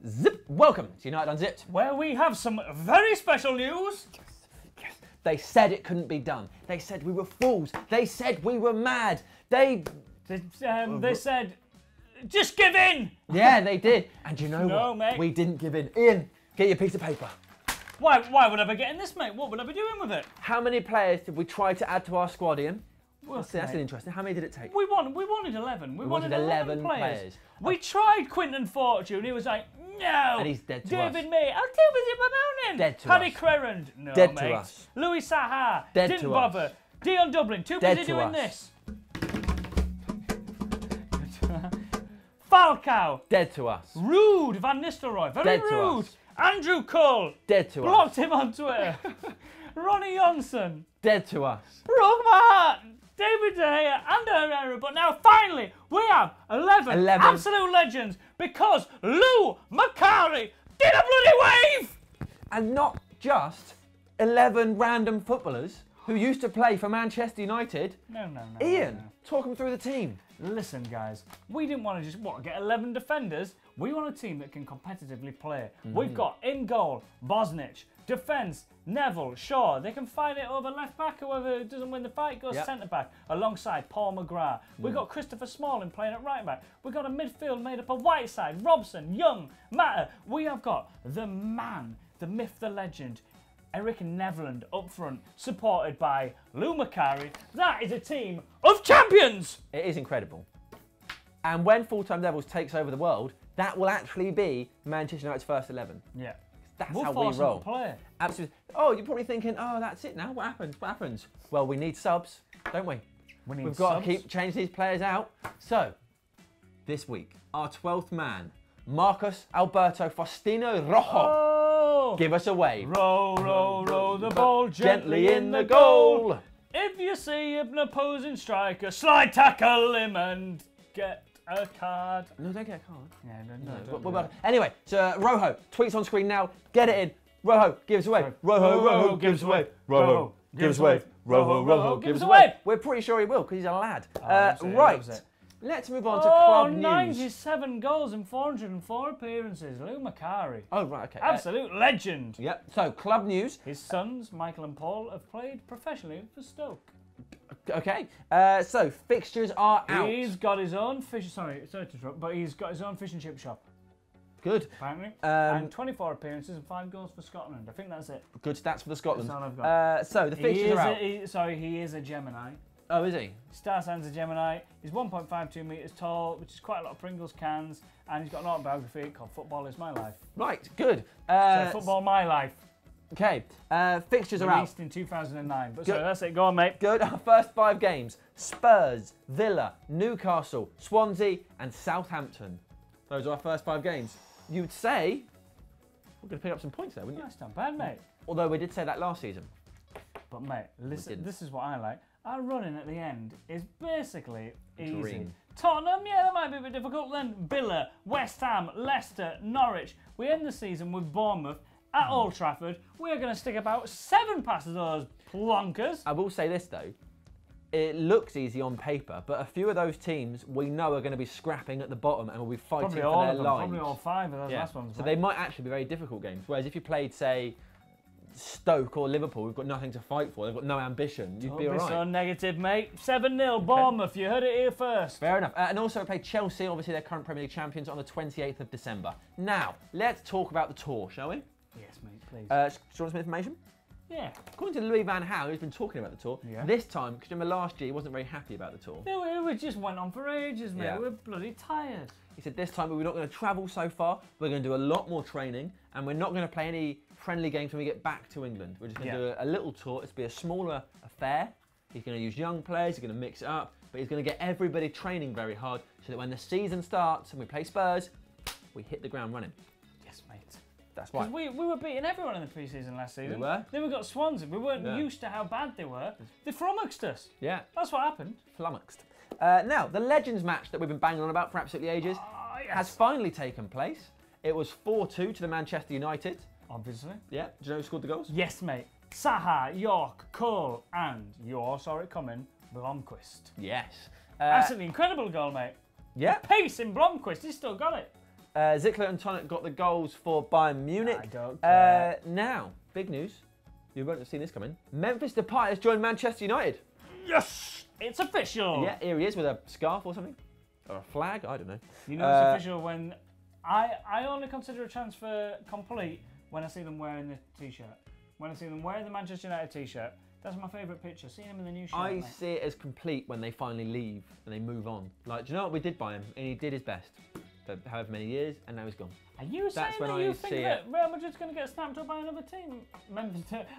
Zip! Welcome to United Unzipped. Where we have some very special news. Yes. They said it couldn't be done. They said we were fools. They said we were mad. They said, just give in. Yeah, they did. And you know No, what? mate. We didn't give in. Ian, get your piece of paper. Why would I be getting this, mate? What would I be doing with it? How many players did we try to add to our squad, Ian? Well, That's interesting. How many did it take? We wanted 11. We wanted 11 players. Oh. We tried Quinton Fortune. He was like, no. And he's dead to David us. May. I'm too busy promoting. Dead to Paddy us. Crerand. No, Dead mate. to us. Louis Saha. Dead Didn't to bother. us. Dion Dublin. Too Dead busy to doing us. this. Falcao. Dead to us. Rude. Van Nistelrooy. Very Dead to rude. us. Andrew Cole. Dead to Blocked us. him on Twitter. Ronnie Johnson. Dead to us. Broke my heart. David De Gea and Herrera. But now finally we have 11 absolute legends because Lou Macari did a bloody wave. And not just 11 random footballers who used to play for Manchester United. No. Ian, talk them through the team. Listen, guys, we didn't want to just, get 11 defenders? We want a team that can competitively play. We've got in goal, Bosnich, defence, Neville, Shaw. They can fight it over left back. Whoever doesn't win the fight goes centre back, alongside Paul McGrath. We've got Christopher Smalling playing at right back. We've got a midfield made up of Whiteside, Robson, Young, Matter. We have got the man, the myth, the legend, Eric Nevland up front, supported by Lou Macari. That is a team of champions! It is incredible. And when FullTimeDEVILS takes over the world, that will actually be Manchester United's first 11. Yeah. That's We'll how we force them roll. to play. Absolutely. Oh, you're probably thinking, oh, that's it now. What happens? What happens? Well, we need subs, don't we? We've got to change these players out. So, this week, our 12th man, Marcus Alberto Faustino Rojo. Oh! Give us a wave. Row the ball gently in the goal. If you see an opposing striker, slide tackle him and get a card. No, don't get a card. Yeah, No. Anyway, so Rojo, tweets on screen now. Get it in. Rojo gives away. Rojo gives away. Rojo gives away. Rojo gives away. We're pretty sure he will because he's a lad. Right. Let's move on to club news. 97 goals in 404 appearances. Lou Macari. Oh, right, okay. Absolute legend. Yep. So, club news. His sons, Michael and Paul, have played professionally for Stoke. Okay. So, fixtures are out. He's got his own fish. Sorry to interrupt, but he's got his own fish and chip shop. Good. Apparently. And 24 appearances and 5 goals for Scotland. I think that's it. Good stats for the Scotland. That's all I've got. So, the fixtures are out. He is a Gemini. Oh, is he? Star signs a Gemini. He's 1.52 metres tall, which is quite a lot of Pringles cans, and he's got an autobiography called Football is My Life. Right, good. So Football My Life. Okay, fixtures are out. Released in 2009. But sorry, that's it. Go on, mate. Good. Our first 5 games. Spurs, Villa, Newcastle, Swansea and Southampton. Those are our first 5 games. You'd say we're going to pick up some points there, wouldn't you? That's not bad, mate. Although we did say that last season. But, mate, listen, this is what I like. Our running at the end is basically easy. Dream. Tottenham, yeah, that might be a bit difficult. Then Villa, West Ham, Leicester, Norwich. We end the season with Bournemouth at Old Trafford. We're going to stick about 7 past those plonkers. I will say this, though. It looks easy on paper, but a few of those teams we know are going to be scrapping at the bottom and will be fighting for their lives. Probably all 5 of those last ones. So they might actually be very difficult games. Whereas if you played, say, Stoke or Liverpool, we've got nothing to fight for. They've got no ambition. You'd be all right. Don't be so negative, mate. 7-0, Bournemouth. You heard it here first. Fair enough. And also we played Chelsea, obviously their current Premier League champions, on the 28th of December. Now, let's talk about the tour, shall we? Yes, mate, please. Do you want some information? Yeah. According to Louis Van Gaal, who's been talking about the tour, this time, because remember last year he wasn't very happy about the tour. We just went on for ages, mate. Yeah. We're bloody tired. He said this time we're not going to travel so far, we're going to do a lot more training, and we're not going to play any friendly games when we get back to England. We're just going to do a little tour. It's going to be a smaller affair. He's going to use young players, he's going to mix it up, but he's going to get everybody training very hard so that when the season starts and we play Spurs, we hit the ground running. Yes, mate. That's right. We were beating everyone in the pre-season last season. We were. Then we got Swansea. We weren't used to how bad they were. They flummoxed us. Yeah. That's what happened. Flummoxed. Now, the Legends match that we've been banging on about for absolutely ages has finally taken place. It was 4-2 to the Manchester United. Obviously. Yeah. Do you know who scored the goals? Yes, mate. Saha, York, Cole, and saw it coming, Blomqvist. Yes. Absolutely incredible goal, mate. Yeah. Pace in Blomqvist. He's still got it. Zickler and Tonic got the goals for Bayern Munich. I don't care. Now, big news. You won't have seen this coming. Memphis Depay has joined Manchester United. Yes! It's official! Yeah, here he is with a scarf or something. Or a flag, I don't know. You know it's official when... I only consider a transfer complete when I see them wearing the T-shirt. When I see them wearing the Manchester United T-shirt. That's my favourite picture, seeing him in the new shirt. I see it as complete when they finally leave and they move on. Like, do you know what we did by him? And he did his best for however many years, and now he's gone. Are you saying that you think that Real Madrid's going to get snapped up by another team?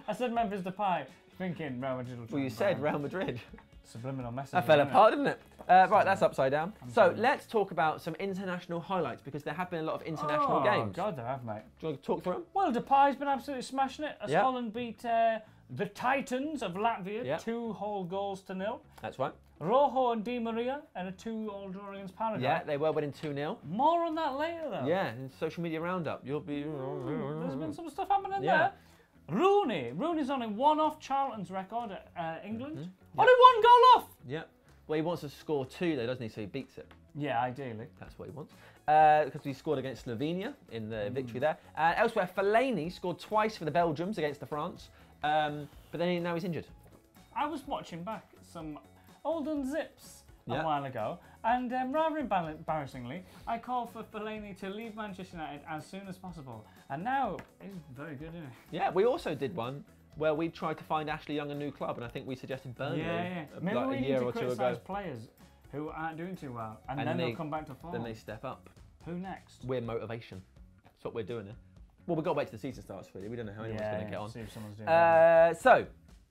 I said Memphis Depay, thinking Real Madrid will try. Well, you said Real Madrid. Subliminal message. That fell apart, didn't it? Right, that's upside down. So let's talk about some international highlights because there have been a lot of international games. Oh, God, there have, mate. Do you want to talk through them? Well, Depay's been absolutely smashing it as Holland beat the Titans of Latvia 2 goals to 0. That's right. Rojo and Di Maria and a 2-2 draw against Paraguay. Yeah, they were winning 2-0. More on that later, though. Yeah, in social media roundup, you'll be... There's been some stuff happening there. Rooney's on a one-off Charlton's record at England. Only 1 goal off! Yeah. Well, he wants to score 2, though, doesn't he? So he beats it. Yeah, ideally. That's what he wants. Because he scored against Slovenia in the victory there. Elsewhere, Fellaini scored twice for the Belgians against the France. But then now he's injured. I was watching back some old Unzips a while ago, and rather embarrassingly, I called for Fellaini to leave Manchester United as soon as possible. And now, he's very good, isn't he? Yeah, we also did one where we tried to find Ashley Young a new club, and I think we suggested Burnley Maybe like we a need year to or two criticise ago. players who aren't doing too well, and then they'll come back to form. Then they step up. Who next? We're motivation. That's what we're doing here. Well, we've got to wait till the season starts, really. We don't know how anyone's going to get on. See if someone's doing so,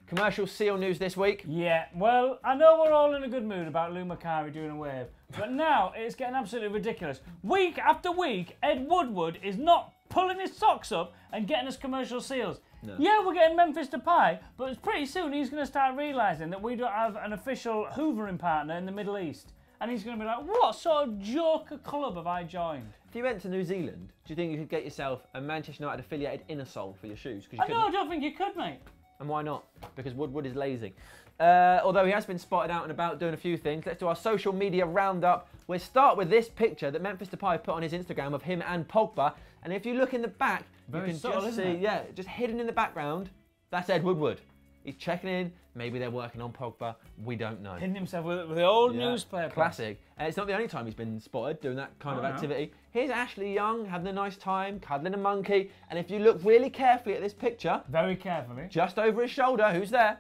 commercial seal news this week. Yeah, well, I know we're all in a good mood about Lou Macari doing a wave, but now it's getting absolutely ridiculous. Week after week, Ed Woodward is not pulling his socks up and getting us commercial seals. No. Yeah, we're getting Memphis Depay, but pretty soon he's going to start realising that we don't have an official hoovering partner in the Middle East. And he's going to be like, what sort of joker club have I joined? If you went to New Zealand, do you think you could get yourself a Manchester United affiliated inner sole for your shoes? I don't think you could, mate. And why not? Because Woodward is lazy. Although he has been spotted out and about doing a few things. Let's do our social media roundup. We'll start with this picture that Memphis Depay put on his Instagram of him and Pogba. And if you look in the back, you can just see, just hidden in the background, that's Ed Woodward. He's checking in. Maybe they're working on Pogba. We don't know. Hidden himself with the old newspaper. Classic. And it's not the only time he's been spotted doing that kind of activity. Here's Ashley Young having a nice time, cuddling a monkey. And if you look really carefully at this picture, very carefully, just over his shoulder, who's there?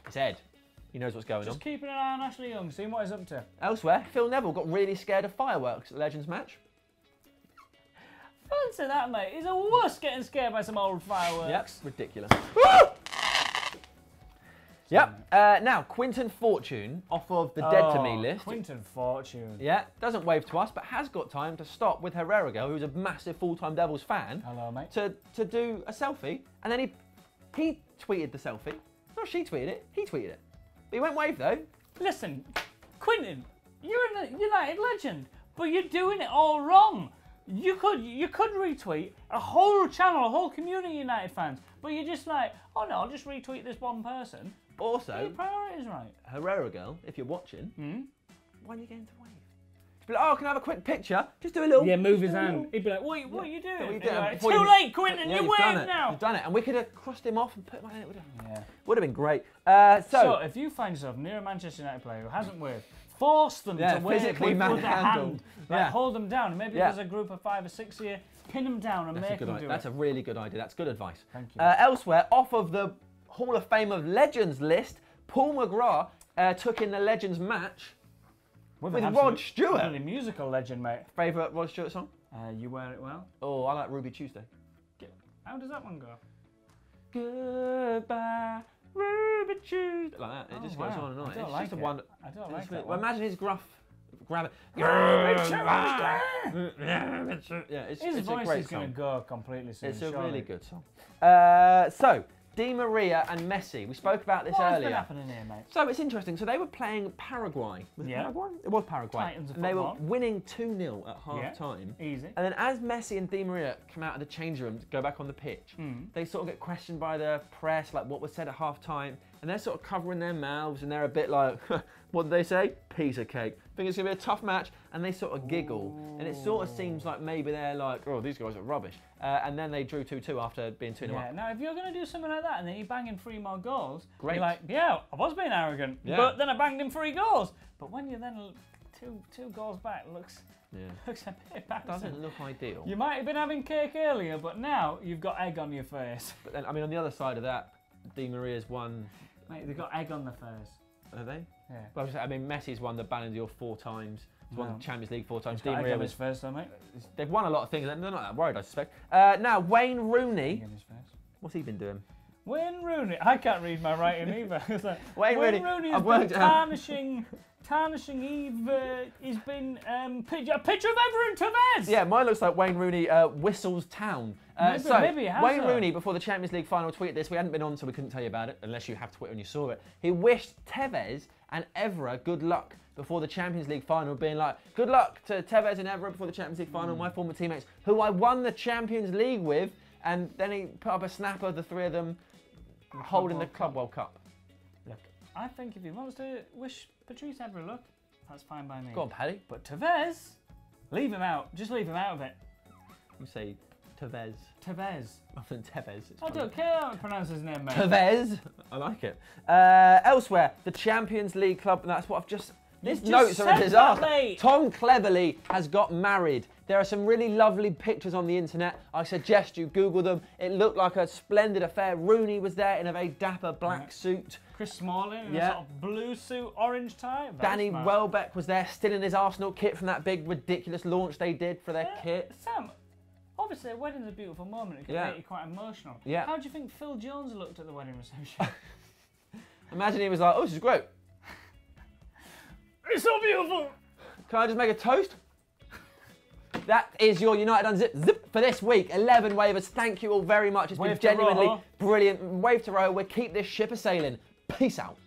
It's Ed. He knows what's going on. Just keeping an eye on Ashley Young, seeing what he's up to. Elsewhere, Phil Neville got really scared of fireworks at the Legends match. Fancy that, mate. He's a wuss getting scared by some old fireworks. Yep, ridiculous. Yep. Now, Quinton Fortune, off of the Dead to Me list. Quinton Fortune. Yeah, doesn't wave to us, but has got time to stop with Herrera girl, who's a massive full-time Devils fan. Hello, mate. To do a selfie, and then he tweeted the selfie. No, she tweeted it. He tweeted it. But he won't wave though. Listen, Quinton, you're a United legend, but you're doing it all wrong. You could retweet a whole channel, a whole community of United fans, but you're just like, oh no, I'll just retweet this one person. Also, your priorities right. Herrera girl, if you're watching, why are you getting to wave? Just be like, oh, can I have a quick picture? Just do a little. Yeah, move his hand. He'd be like, what are you doing? Like, too late, Quinton. You wave now. You've done it, and we could have crossed him off and put him on it. Would have been great. So, if you find yourself near a Manchester United player who hasn't waved, force them to wave physically with the hand. Like, hold them down. And maybe there's a group of 5 or 6 here, pin them down and make them do it. That's a really good idea. That's good advice. Thank you. Elsewhere, off of the Hall of Fame of Legends list, Paul McGrath took in the Legends match with Rod Stewart. Really musical legend, mate. Favourite Rod Stewart song? You Wear It Well. Oh, I like Ruby Tuesday. How does that one go? Goodbye, Ruby Tuesday. Like that. It just goes on and on. I don't like it. I don't like it. Well, imagine his gruff. Grab it. Yeah, his voice is going to go completely soon. It's a really good song. So, Di Maria and Messi. We spoke about this earlier. What's been happening here, mate? So it's interesting. So they were playing Paraguay. Was it Paraguay? It was Paraguay. Titans of and they were winning 2-0 at half time. Easy. And then as Messi and Di Maria come out of the change room to go back on the pitch, they sort of get questioned by the press, like what was said at half time. and they're sort of covering their mouths, and they're a bit like, what did they say? Piece of cake. Think it's going to be a tough match, and they sort of giggle. And it sort of seems like maybe they're like, oh, these guys are rubbish. And then they drew 2-2 after being 2-0 Yeah, up. now if you're going to do something like that and then you're banging 3 more goals, Great. you're like, yeah, I was being arrogant, but then I banged in 3 goals. But when you're then two goals back, looks a bit embarrassing. Doesn't look ideal. You might have been having cake earlier, but now you've got egg on your face. But then, I mean, on the other side of that, Di Maria's won. Mate, they've got egg on their face. Are they? Yeah. Well, I mean, Messi's won the Ballon d'Or 4 times. He's won the Champions League 4 times. Di Got egg Maria on was. his face, though, mate. They've won a lot of things. They're not that worried, I suspect. Now, Wayne Rooney. Egg on his face. What's he been doing? Wayne Rooney. I can't read my writing either. It's like, Wayne Rooney. Has been tarnishing Eve. He's been a picture of Everton Tevez. Yeah, mine looks like Wayne Rooney whistles town. Maybe he has Wayne though. Rooney, before the Champions League final, tweeted this. We hadn't been on, so we couldn't tell you about it, unless you have Twitter and you saw it. He wished Tevez and Evra good luck before the Champions League final, being like, good luck to Tevez and Evra before the Champions League final, my former teammates, who I won the Champions League with. And then he put up a snap of the 3 of them holding the Club World Cup. Look, I think if he wants to wish Patrice Evra luck, that's fine by me. Go on, Paddy. But Tevez, leave him out. Just leave him out of it. You say Tevez. Tevez. Rather than Tevez. I don't care how to pronounce his name, mate. Tevez. I like it. Elsewhere, the Champions League club, and that's what I've just... These notes are a disaster. Tom Cleverley has got married. There are some really lovely pictures on the internet. I suggest you Google them. It looked like a splendid affair. Rooney was there in a very dapper black suit. Chris Smalling in a sort of blue suit, orange tie. Danny Welbeck was there, still in his Arsenal kit from that big, ridiculous launch they did for their kit. Sam, obviously a wedding's a beautiful moment. It can make you quite emotional. Yeah. How do you think Phil Jones looked at the wedding reception? Imagine he was like, oh, this is great. It's so beautiful. Can I just make a toast? That is your United Unzipped zip for this week. 11 waivers. Thank you all very much. It's been genuinely brilliant. Wave to Rojo. We'll keep this ship a sailing. Peace out.